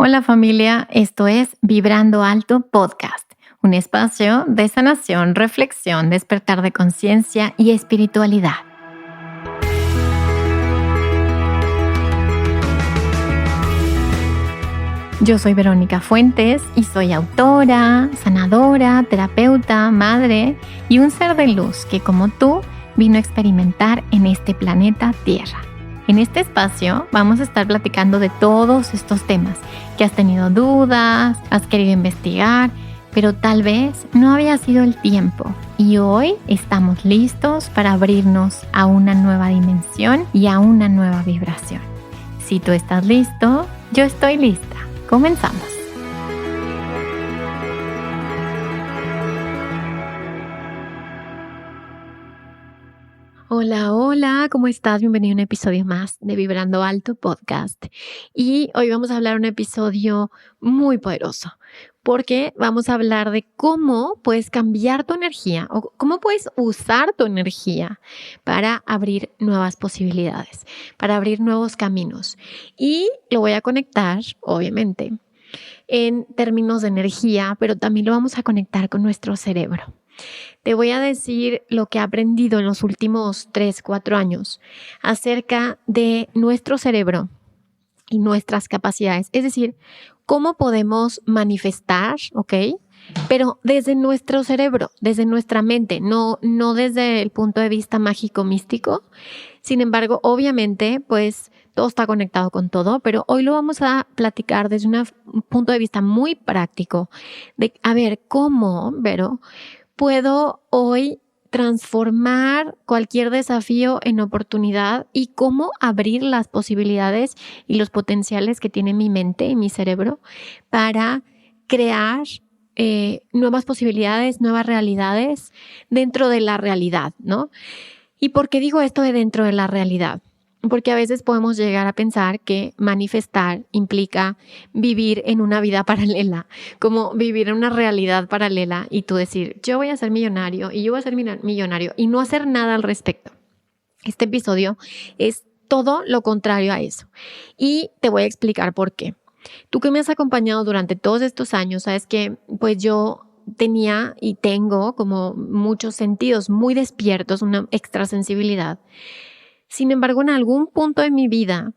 Hola familia, esto es Vibrando Alto Podcast, un espacio de sanación, reflexión, despertar de conciencia y espiritualidad. Yo soy Verónica Fuentes y soy autora, sanadora, terapeuta, madre y un ser de luz que como tú vino a experimentar en este planeta Tierra. En este espacio vamos a estar platicando de todos estos temas que has tenido dudas, has querido investigar, pero tal vez no había sido el tiempo. Y hoy estamos listos para abrirnos a una nueva dimensión y a una nueva vibración. Si tú estás listo, yo estoy lista. Comenzamos. Hola, hola, ¿cómo estás? Bienvenido a un episodio más de Vibrando Alto Podcast. Y hoy vamos a hablar de un episodio muy poderoso, porque vamos a hablar de cómo puedes cambiar tu energía o cómo puedes usar tu energía para abrir nuevas posibilidades, para abrir nuevos caminos. Y lo voy a conectar, obviamente, en términos de energía, pero también lo vamos a conectar con nuestro cerebro. Te voy a decir lo que he aprendido en los últimos 3-4 años acerca de nuestro cerebro y nuestras capacidades. Es decir, cómo podemos manifestar, ¿ok? Pero desde nuestro cerebro, desde nuestra mente, no desde el punto de vista mágico místico. Sin embargo, obviamente, pues todo está conectado con todo, pero hoy lo vamos a platicar desde un punto de vista muy práctico de, a ver, ¿cómo, Vero, puedo hoy transformar cualquier desafío en oportunidad y cómo abrir las posibilidades y los potenciales que tiene mi mente y mi cerebro para crear nuevas posibilidades, nuevas realidades dentro de la realidad, ¿no? ¿Y por qué digo esto de dentro de la realidad? Porque a veces podemos llegar a pensar que manifestar implica vivir en una vida paralela, como vivir en una realidad paralela y tú decir, yo voy a ser millonario y yo voy a ser millonario y no hacer nada al respecto. Este episodio es todo lo contrario a eso y te voy a explicar por qué. Tú que me has acompañado durante todos estos años, sabes que pues yo tenía y tengo como muchos sentidos muy despiertos, una extrasensibilidad. Sin embargo, en algún punto de mi vida,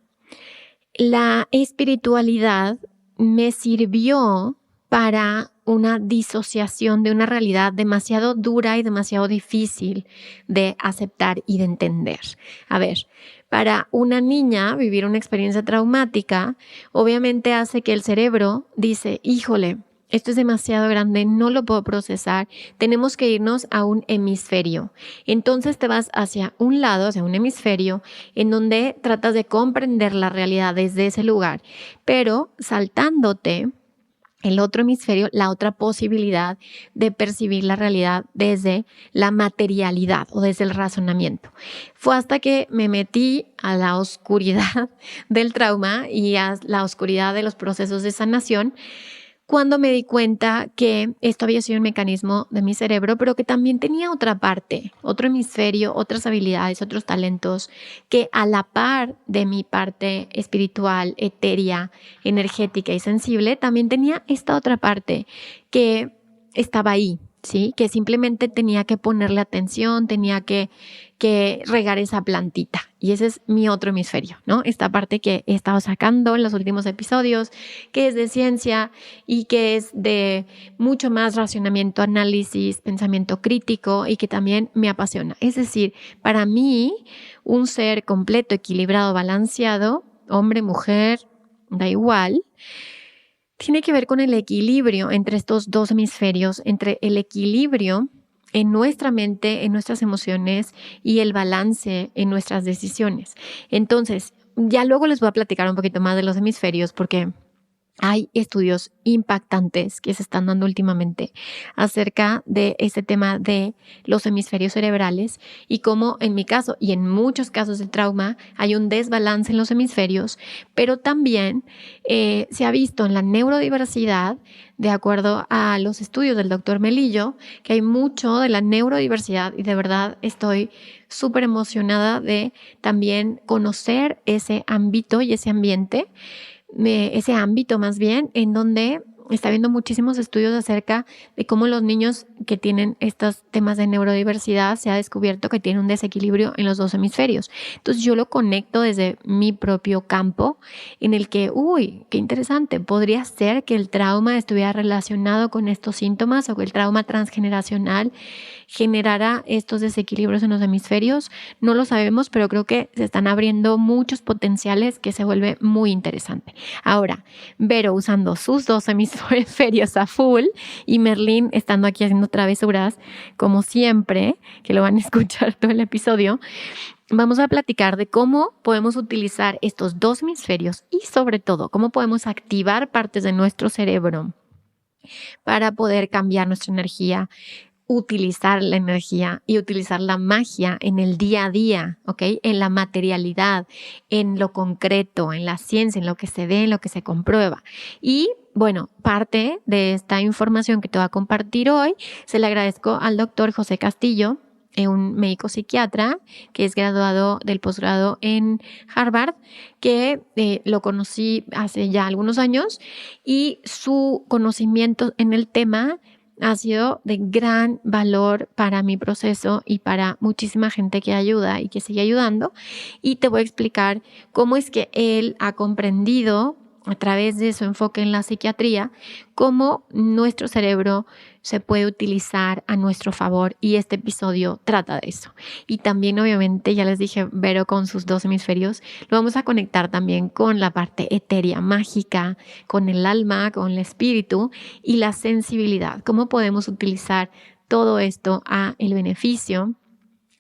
la espiritualidad me sirvió para una disociación de una realidad demasiado dura y demasiado difícil de aceptar y de entender. A ver, para una niña vivir una experiencia traumática, obviamente hace que el cerebro dice, híjole, esto es demasiado grande, no lo puedo procesar, tenemos que irnos a un hemisferio. Entonces te vas hacia un lado, hacia un hemisferio, en donde tratas de comprender la realidad desde ese lugar, pero saltándote el otro hemisferio, la otra posibilidad de percibir la realidad desde la materialidad o desde el razonamiento. Fue hasta que me metí a la oscuridad del trauma y a la oscuridad de los procesos de sanación, cuando me di cuenta que esto había sido un mecanismo de mi cerebro, pero que también tenía otra parte, otro hemisferio, otras habilidades, otros talentos, que a la par de mi parte espiritual, etérea, energética y sensible, también tenía esta otra parte que estaba ahí, ¿sí? Que simplemente tenía que ponerle atención, tenía que regar esa plantita. Y ese es mi otro hemisferio, ¿no? Esta parte que he estado sacando en los últimos episodios, que es de ciencia y que es de mucho más racionamiento, análisis, pensamiento crítico y que también me apasiona. Es decir, para mí, un ser completo, equilibrado, balanceado, hombre, mujer, da igual, tiene que ver con el equilibrio entre estos dos hemisferios, entre el equilibrio en nuestra mente, en nuestras emociones y el balance en nuestras decisiones. Entonces, ya luego les voy a platicar un poquito más de los hemisferios porque hay estudios impactantes que se están dando últimamente acerca de este tema de los hemisferios cerebrales y cómo en mi caso y en muchos casos del trauma hay un desbalance en los hemisferios, pero también se ha visto en la neurodiversidad, de acuerdo a los estudios del doctor Melillo, que hay mucho de la neurodiversidad y de verdad estoy súper emocionada de también conocer ese ámbito y ese ambiente ese ámbito más bien en donde está habiendo muchísimos estudios acerca de cómo los niños que tienen estos temas de neurodiversidad se ha descubierto que tienen un desequilibrio en los dos hemisferios. Entonces yo lo conecto desde mi propio campo en el que, qué interesante, podría ser que el trauma estuviera relacionado con estos síntomas o que el trauma transgeneracional generara estos desequilibrios en los hemisferios. No lo sabemos, pero creo que se están abriendo muchos potenciales que se vuelve muy interesante. Ahora, Vero usando sus dos hemisferios a full y Merlín estando aquí haciendo travesuras, como siempre, que lo van a escuchar todo el episodio, vamos a platicar de cómo podemos utilizar estos dos hemisferios y sobre todo cómo podemos activar partes de nuestro cerebro para poder cambiar nuestra energía, utilizar la energía y utilizar la magia en el día a día, ¿ok? En la materialidad, en lo concreto, en la ciencia, en lo que se ve, en lo que se comprueba. Y bueno, parte de esta información que te voy a compartir hoy se le agradezco al doctor José Castillo, un médico psiquiatra que es graduado del posgrado en Harvard, que lo conocí hace ya algunos años y su conocimiento en el tema ha sido de gran valor para mi proceso y para muchísima gente que ayuda y que sigue ayudando. Y te voy a explicar cómo es que él ha comprendido a través de su enfoque en la psiquiatría cómo nuestro cerebro se puede utilizar a nuestro favor y este episodio trata de eso. Y también obviamente, ya les dije, Vero con sus dos hemisferios, lo vamos a conectar también con la parte etérea, mágica, con el alma, con el espíritu y la sensibilidad. Cómo podemos utilizar todo esto a el beneficio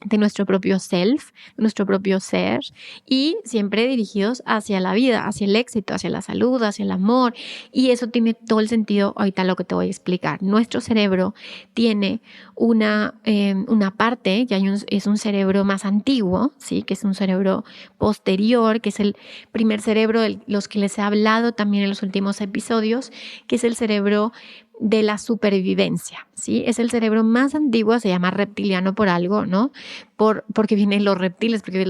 de nuestro propio self, de nuestro propio ser y siempre dirigidos hacia la vida, hacia el éxito, hacia la salud, hacia el amor y eso tiene todo el sentido ahorita lo que te voy a explicar. Nuestro cerebro tiene una parte que es un cerebro más antiguo, ¿sí? Que es un cerebro posterior, que es el primer cerebro de los que les he hablado también en los últimos episodios, que es el cerebro de la supervivencia, ¿sí? Es el cerebro más antiguo, se llama reptiliano por algo, ¿no? Porque vienen los reptiles, porque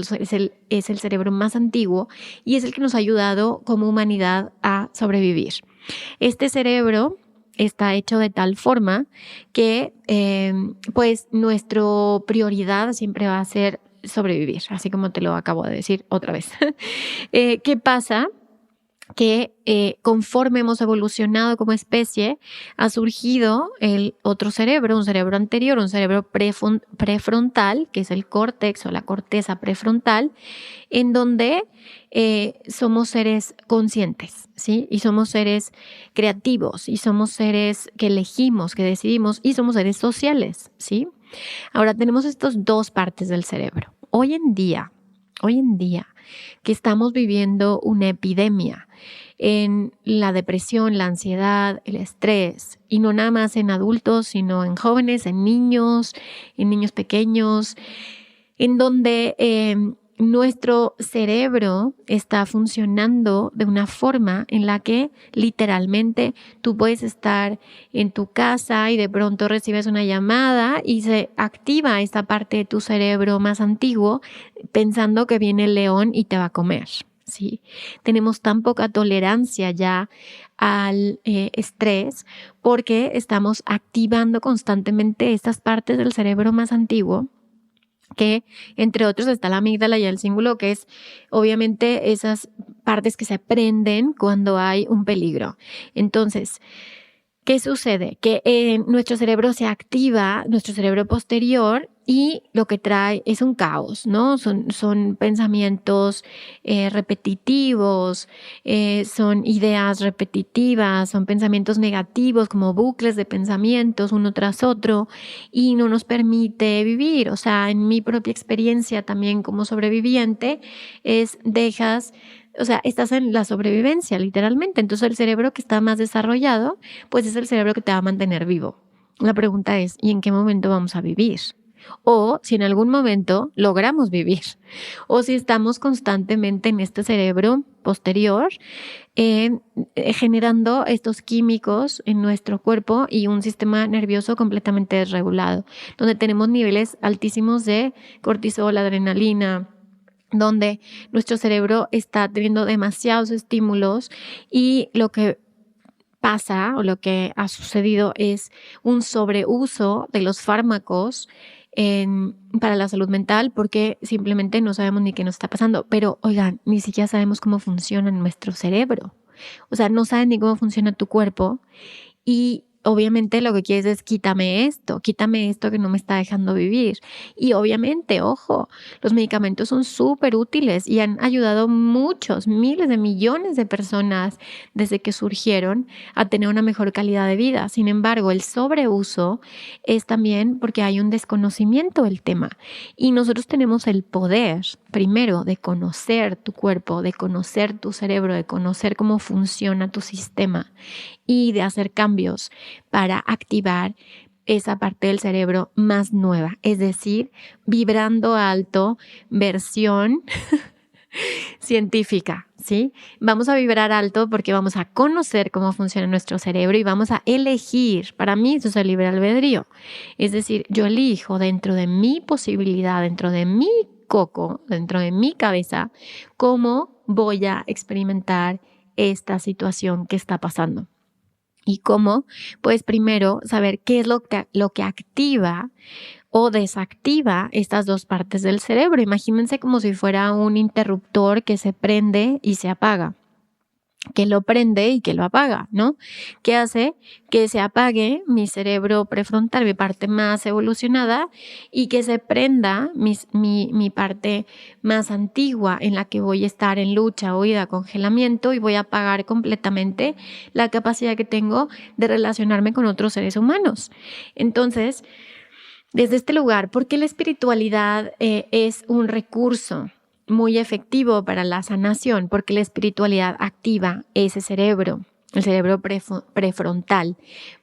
es el cerebro más antiguo y es el que nos ha ayudado como humanidad a sobrevivir. Este cerebro está hecho de tal forma que pues nuestra prioridad siempre va a ser sobrevivir, así como te lo acabo de decir otra vez. ¿Qué pasa? Que conforme hemos evolucionado como especie, ha surgido el otro cerebro, un cerebro anterior, un cerebro prefrontal, que es el córtex o la corteza prefrontal, en donde somos seres conscientes, ¿sí? Y somos seres creativos, y somos seres que elegimos, que decidimos, y somos seres sociales, ¿sí? Ahora tenemos estas dos partes del cerebro. Hoy en día, que estamos viviendo una epidemia en la depresión, la ansiedad, el estrés, y no nada más en adultos, sino en jóvenes, en niños pequeños, en donde nuestro cerebro está funcionando de una forma en la que literalmente tú puedes estar en tu casa y de pronto recibes una llamada y se activa esta parte de tu cerebro más antiguo pensando que viene el león y te va a comer. Sí, tenemos tan poca tolerancia ya al estrés porque estamos activando constantemente estas partes del cerebro más antiguo que entre otros está la amígdala y el cíngulo, que es obviamente esas partes que se prenden cuando hay un peligro. Entonces, ¿qué sucede? Que nuestro cerebro se activa, nuestro cerebro posterior, y lo que trae es un caos, ¿no? Son pensamientos repetitivos, son ideas repetitivas, son pensamientos negativos como bucles de pensamientos uno tras otro y no nos permite vivir. O sea, en mi propia experiencia también como sobreviviente estás en la sobrevivencia literalmente. Entonces el cerebro que está más desarrollado, pues es el cerebro que te va a mantener vivo. La pregunta es, ¿y en qué momento vamos a vivir? O si en algún momento logramos vivir, o si estamos constantemente en este cerebro posterior generando estos químicos en nuestro cuerpo y un sistema nervioso completamente desregulado, donde tenemos niveles altísimos de cortisol, adrenalina, donde nuestro cerebro está teniendo demasiados estímulos y lo que pasa o lo que ha sucedido es un sobreuso de los fármacos para la salud mental porque simplemente no sabemos ni qué nos está pasando. Pero oigan, ni siquiera sabemos cómo funciona nuestro cerebro. O sea, no saben ni cómo funciona tu cuerpo y obviamente lo que quieres es quítame esto que no me está dejando vivir. Y obviamente, ojo, los medicamentos son súper útiles y han ayudado muchos, miles de millones de personas desde que surgieron a tener una mejor calidad de vida. Sin embargo, el sobreuso es también porque hay un desconocimiento del tema y nosotros tenemos el poder, primero, de conocer tu cuerpo, de conocer tu cerebro, de conocer cómo funciona tu sistema y de hacer cambios para activar esa parte del cerebro más nueva, es decir, vibrando alto, versión científica, ¿sí? Vamos a vibrar alto porque vamos a conocer cómo funciona nuestro cerebro y vamos a elegir. Para mí eso es el libre albedrío. Es decir, yo elijo dentro de mi posibilidad, dentro de mi coco, dentro de mi cabeza, cómo voy a experimentar esta situación que está pasando. ¿Y cómo? Pues primero saber qué es lo que activa o desactiva estas dos partes del cerebro. Imagínense como si fuera un interruptor que se prende y se apaga, que lo prende y que lo apaga, ¿no? ¿Qué hace? Que se apague mi cerebro prefrontal, mi parte más evolucionada, y que se prenda mi parte más antigua en la que voy a estar en lucha, huida, congelamiento, y voy a apagar completamente la capacidad que tengo de relacionarme con otros seres humanos. Entonces, desde este lugar, ¿por qué la espiritualidad es un recurso muy efectivo para la sanación? Porque la espiritualidad activa ese cerebro, el cerebro prefrontal,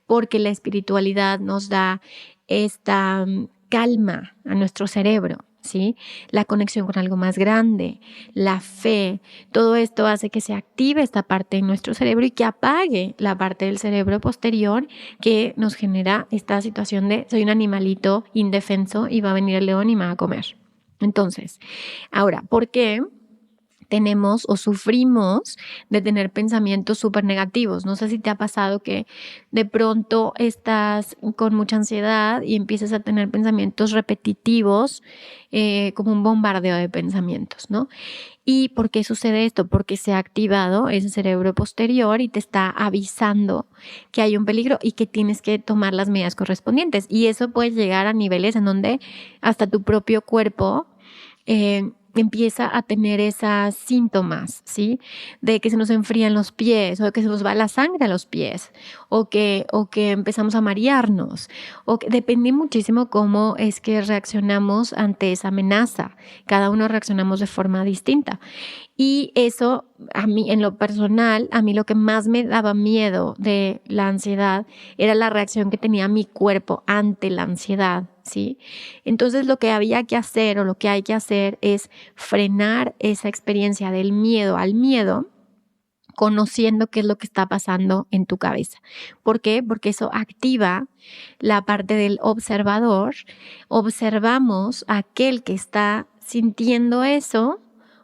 porque la espiritualidad nos da esta calma a nuestro cerebro, ¿sí? La conexión con algo más grande, la fe, todo esto hace que se active esta parte de nuestro cerebro y que apague la parte del cerebro posterior que nos genera esta situación de soy un animalito indefenso y va a venir el león y me va a comer. Entonces, ahora, ¿por qué tenemos o sufrimos de tener pensamientos súper negativos? No sé si te ha pasado que de pronto estás con mucha ansiedad y empiezas a tener pensamientos repetitivos, como un bombardeo de pensamientos, ¿no? ¿Y por qué sucede esto? Porque se ha activado ese cerebro posterior y te está avisando que hay un peligro y que tienes que tomar las medidas correspondientes. Y eso puede llegar a niveles en donde hasta tu propio cuerpo empieza a tener esos síntomas, ¿sí? De que se nos enfrían los pies, o de que se nos va la sangre a los pies, o que empezamos a marearnos, o que depende muchísimo cómo es que reaccionamos ante esa amenaza. Cada uno reaccionamos de forma distinta. Y eso, a mí, en lo personal, a mí lo que más me daba miedo de la ansiedad era la reacción que tenía mi cuerpo ante la ansiedad, ¿sí? Entonces lo que había que hacer o lo que hay que hacer es frenar esa experiencia del miedo al miedo, conociendo qué es lo que está pasando en tu cabeza. ¿Por qué? Porque eso activa la parte del observador. Observamos a aquel que está sintiendo eso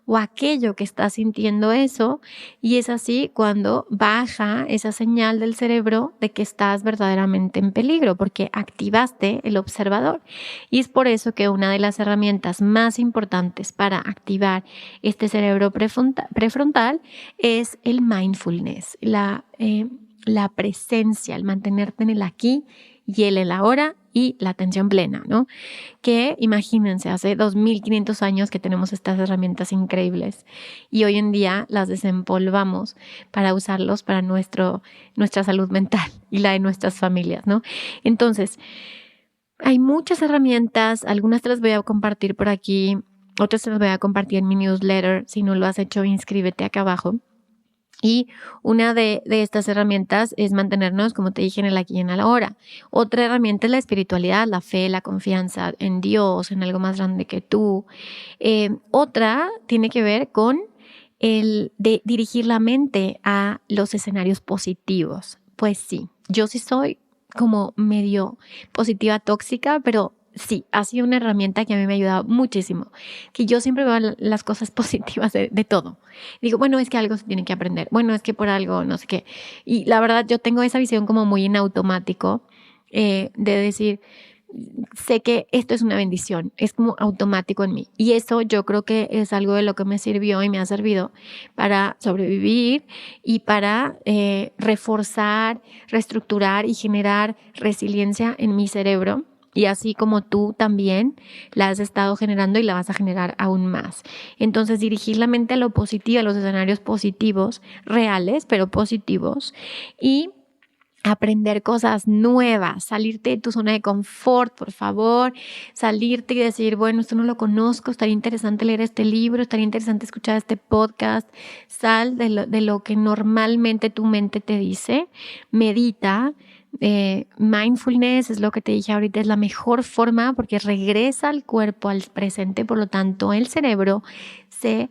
o aquello que está sintiendo eso, y es así cuando baja esa señal del cerebro de que estás verdaderamente en peligro, porque activaste el observador. Y es por eso que una de las herramientas más importantes para activar este cerebro prefrontal es el mindfulness, la presencia, el mantenerte en el aquí y el ahora y la atención plena, ¿no? Que imagínense, hace 2500 años que tenemos estas herramientas increíbles y hoy en día las desempolvamos para usarlos para nuestra salud mental y la de nuestras familias, ¿no? Entonces, hay muchas herramientas, algunas te las voy a compartir por aquí, otras te las voy a compartir en mi newsletter. Si no lo has hecho, inscríbete acá abajo. Y una de estas herramientas es mantenernos, como te dije, en el aquí y en el ahora. Otra herramienta es la espiritualidad, la fe, la confianza en Dios, en algo más grande que tú. Otra tiene que ver con el de dirigir la mente a los escenarios positivos. Pues sí, yo sí soy como medio positiva tóxica, pero sí, ha sido una herramienta que a mí me ha ayudado muchísimo, que yo siempre veo las cosas positivas de todo. Digo, bueno, es que algo se tiene que aprender, bueno, es que por algo, no sé qué. Y la verdad, yo tengo esa visión como muy en automático, de decir, sé que esto es una bendición, es como automático en mí. Y eso yo creo que es algo de lo que me sirvió y me ha servido para sobrevivir y para reforzar, reestructurar y generar resiliencia en mi cerebro. Y así como tú también la has estado generando y la vas a generar aún más. Entonces, dirigir la mente a lo positivo, a los escenarios positivos, reales, pero positivos. Y aprender cosas nuevas, salirte de tu zona de confort, por favor, salirte y decir, bueno, esto no lo conozco, estaría interesante leer este libro, estaría interesante escuchar este podcast. Sal de lo que normalmente tu mente te dice, medita. Mindfulness es lo que te dije ahorita, es la mejor forma porque regresa al cuerpo, al presente, por lo tanto el cerebro se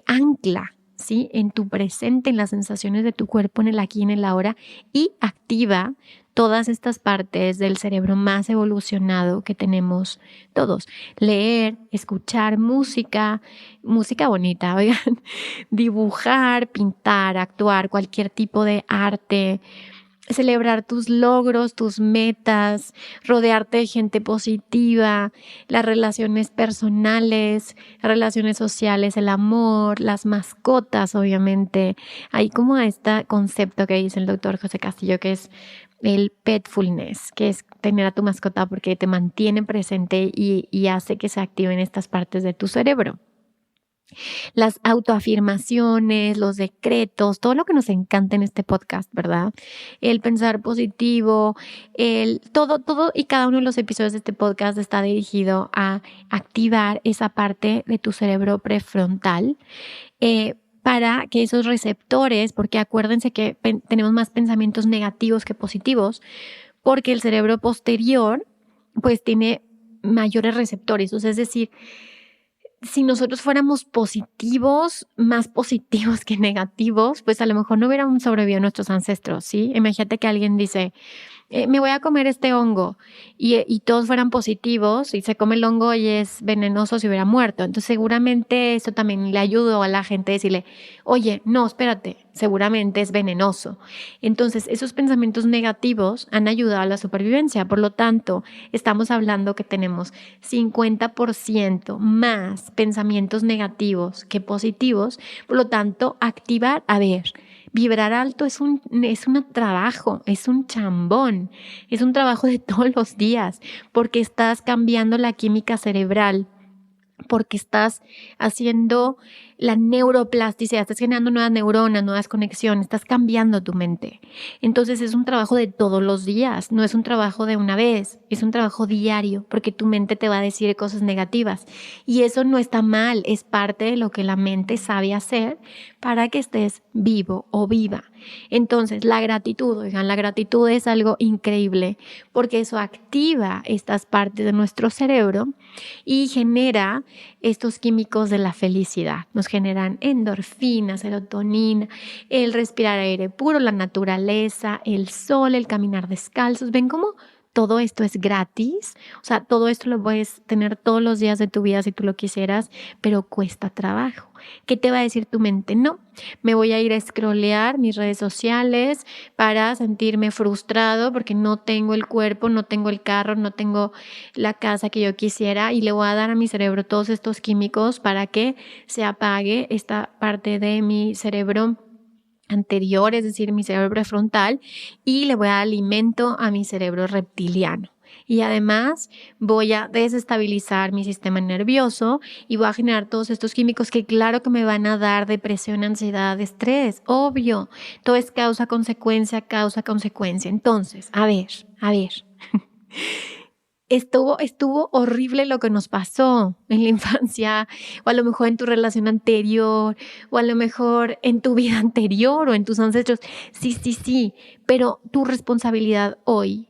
ancla, ¿sí? En tu presente, en las sensaciones de tu cuerpo, en el aquí y en el ahora, y activa todas estas partes del cerebro más evolucionado que tenemos todos. Leer, escuchar música, música bonita, oigan, dibujar, pintar, actuar, cualquier tipo de arte, celebrar tus logros, tus metas, rodearte de gente positiva, las relaciones personales, las relaciones sociales, el amor, las mascotas, obviamente. Hay como este concepto que dice el doctor José Castillo, que es el petfulness, que es tener a tu mascota porque te mantiene presente y hace que se activen estas partes de tu cerebro. Las autoafirmaciones, los decretos, todo lo que nos encanta en este podcast, ¿verdad? El pensar positivo, todo y cada uno de los episodios de este podcast está dirigido a activar esa parte de tu cerebro prefrontal, para que esos receptores, porque acuérdense que tenemos más pensamientos negativos que positivos, porque el cerebro posterior pues tiene mayores receptores, o sea, es decir, si nosotros fuéramos positivos, más positivos que negativos, pues a lo mejor no hubiéramos sobrevivido a nuestros ancestros, ¿sí? Imagínate que alguien dice, me voy a comer este hongo y todos fueran positivos y se come el hongo y es venenoso, se hubiera muerto. Entonces seguramente eso también le ayudó a la gente a decirle, oye, no, espérate, seguramente es venenoso. Entonces esos pensamientos negativos han ayudado a la supervivencia. Por lo tanto, estamos hablando que tenemos 50% más pensamientos negativos que positivos. Por lo tanto, activar, a ver, vibrar alto es un trabajo, es un chambón, es un trabajo de todos los días, porque estás cambiando la química cerebral, porque estás haciendo la neuroplasticidad, estás generando nuevas neuronas, nuevas conexiones, estás cambiando tu mente. Entonces es un trabajo de todos los días, no es un trabajo de una vez, es un trabajo diario, porque tu mente te va a decir cosas negativas. Y eso no está mal, es parte de lo que la mente sabe hacer para que estés vivo o viva. Entonces la gratitud, oigan, la gratitud es algo increíble, porque eso activa estas partes de nuestro cerebro y genera estos químicos de la felicidad. Nos generan endorfina, serotonina, el respirar aire puro, la naturaleza, el sol, el caminar descalzos. ¿Ven cómo todo esto es gratis? O sea, todo esto lo puedes tener todos los días de tu vida si tú lo quisieras, pero cuesta trabajo. ¿Qué te va a decir tu mente? No, me voy a ir a scrollear mis redes sociales para sentirme frustrado porque no tengo el cuerpo, no tengo el carro, no tengo la casa que yo quisiera y le voy a dar a mi cerebro todos estos químicos para que se apague esta parte de mi cerebro anterior, es decir, mi cerebro prefrontal, y le voy a dar alimento a mi cerebro reptiliano. Y además voy a desestabilizar mi sistema nervioso y voy a generar todos estos químicos que claro que me van a dar depresión, ansiedad, estrés, obvio. Todo es causa, consecuencia, causa, consecuencia. Entonces, a ver. Estuvo horrible lo que nos pasó en la infancia, o a lo mejor en tu relación anterior, o a lo mejor en tu vida anterior o en tus ancestros. Sí, pero tu responsabilidad hoy,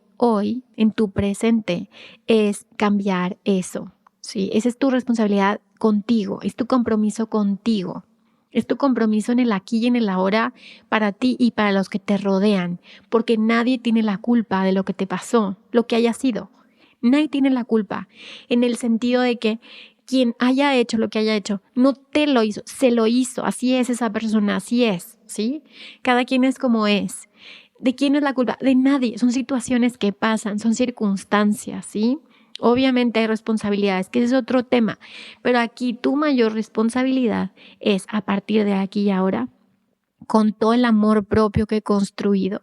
en tu presente, es cambiar eso. Sí, esa es tu responsabilidad contigo, es tu compromiso contigo. Es tu compromiso en el aquí y en el ahora para ti y para los que te rodean, porque nadie tiene la culpa de lo que te pasó, lo que haya sido. Nadie tiene la culpa en el sentido de que quien haya hecho lo que haya hecho, no te lo hizo, se lo hizo. Así es esa persona, así es, ¿sí? Cada quien es como es. ¿De quién es la culpa? De nadie. Son situaciones que pasan, son circunstancias, ¿sí? Obviamente hay responsabilidades, que ese es otro tema, pero aquí tu mayor responsabilidad es a partir de aquí y ahora, con todo el amor propio que he construido,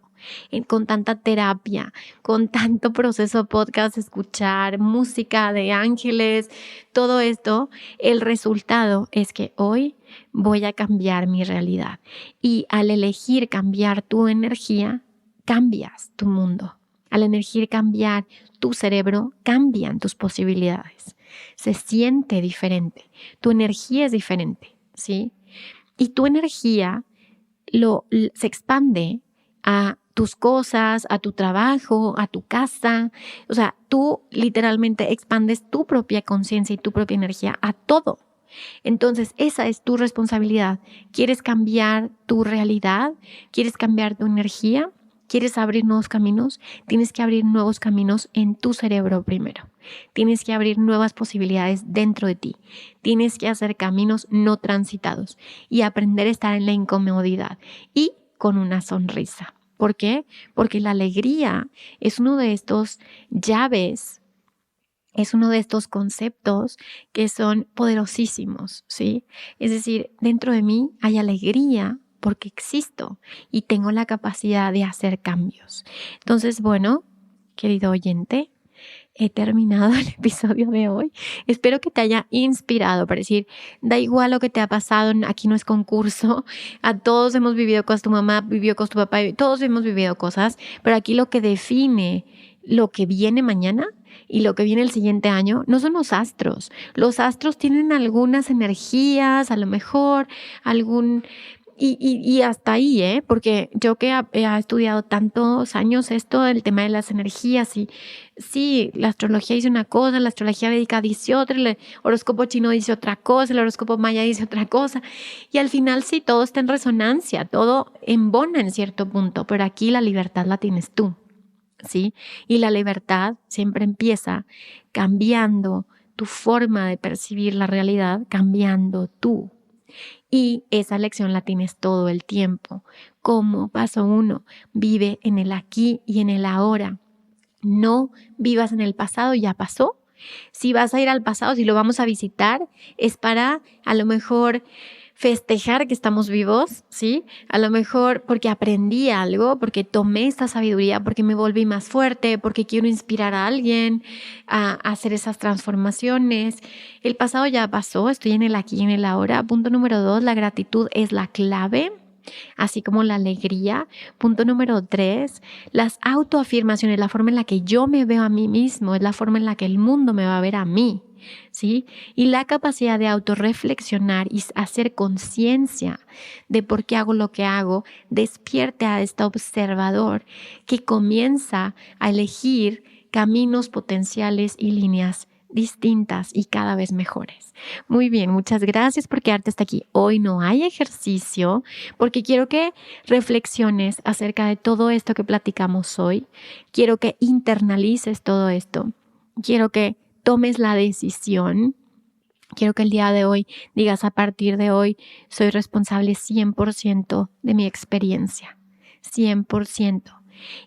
con tanta terapia, con tanto proceso podcast, escuchar música de ángeles, todo esto, el resultado es que hoy voy a cambiar mi realidad. Y al elegir cambiar tu energía, cambias tu mundo. Al elegir cambiar tu cerebro, cambian tus posibilidades. Se siente diferente. Tu energía es diferente, ¿sí? Y tu energía se expande a tus cosas, a tu trabajo, a tu casa. O sea, tú literalmente expandes tu propia conciencia y tu propia energía a todo. Entonces, esa es tu responsabilidad. ¿Quieres cambiar tu realidad? ¿Quieres cambiar tu energía? ¿Quieres abrir nuevos caminos? Tienes que abrir nuevos caminos en tu cerebro primero. Tienes que abrir nuevas posibilidades dentro de ti. Tienes que hacer caminos no transitados y aprender a estar en la incomodidad y con una sonrisa. ¿Por qué? Porque la alegría es uno de estos llaves, es uno de estos conceptos que son poderosísimos, ¿sí? Es decir, dentro de mí hay alegría porque existo y tengo la capacidad de hacer cambios. Entonces, bueno, querido oyente, he terminado el episodio de hoy. Espero que te haya inspirado para decir, da igual lo que te ha pasado, aquí no es concurso, a todos hemos vivido cosas, tu mamá vivió cosas, tu papá, todos hemos vivido cosas, pero aquí lo que define lo que viene mañana y lo que viene el siguiente año no son los astros. Los astros tienen algunas energías, a lo mejor y hasta ahí, porque yo que he estudiado tantos años esto, el tema de las energías, y sí, la astrología dice una cosa, la astrología védica dice otra, el horóscopo chino dice otra cosa, el horóscopo maya dice otra cosa, y al final sí, todo está en resonancia, todo embona en cierto punto, pero aquí la libertad la tienes tú, ¿sí? Y la libertad siempre empieza cambiando tu forma de percibir la realidad, cambiando tú. Y esa lección la tienes todo el tiempo. Como paso 1, vive en el aquí y en el ahora. No vivas en el pasado, ya pasó. Si vas a ir al pasado, si lo vamos a visitar, es para a lo mejor festejar que estamos vivos, ¿sí? A lo mejor porque aprendí algo, porque tomé esta sabiduría, porque me volví más fuerte, porque quiero inspirar a alguien a hacer esas transformaciones. El pasado ya pasó, estoy en el aquí y en el ahora. Punto número 2, la gratitud es la clave, así como la alegría. Punto número 3, las autoafirmaciones, la forma en la que yo me veo a mí mismo, es la forma en la que el mundo me va a ver a mí, ¿sí? Y la capacidad de autorreflexionar y hacer conciencia de por qué hago lo que hago, despierte a este observador que comienza a elegir caminos potenciales y líneas distintas y cada vez mejores. Muy bien, muchas gracias por quedarte hasta aquí. Hoy no hay ejercicio porque quiero que reflexiones acerca de todo esto que platicamos hoy. Quiero que internalices todo esto. Quiero que tomes la decisión. Quiero que el día de hoy digas, a partir de hoy soy responsable 100% de mi experiencia. 100%.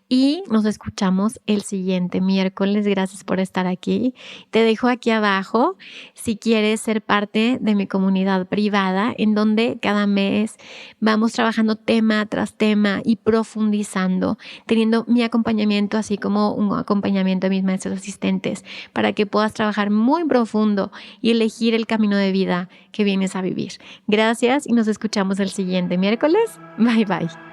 Y nos escuchamos el siguiente miércoles. Gracias por estar aquí. Te dejo aquí abajo si quieres ser parte de mi comunidad privada, en donde cada mes vamos trabajando tema tras tema y profundizando, teniendo mi acompañamiento, así como un acompañamiento de mis maestros asistentes, para que puedas trabajar muy profundo y elegir el camino de vida que vienes a vivir. Gracias y nos escuchamos el siguiente miércoles. Bye bye.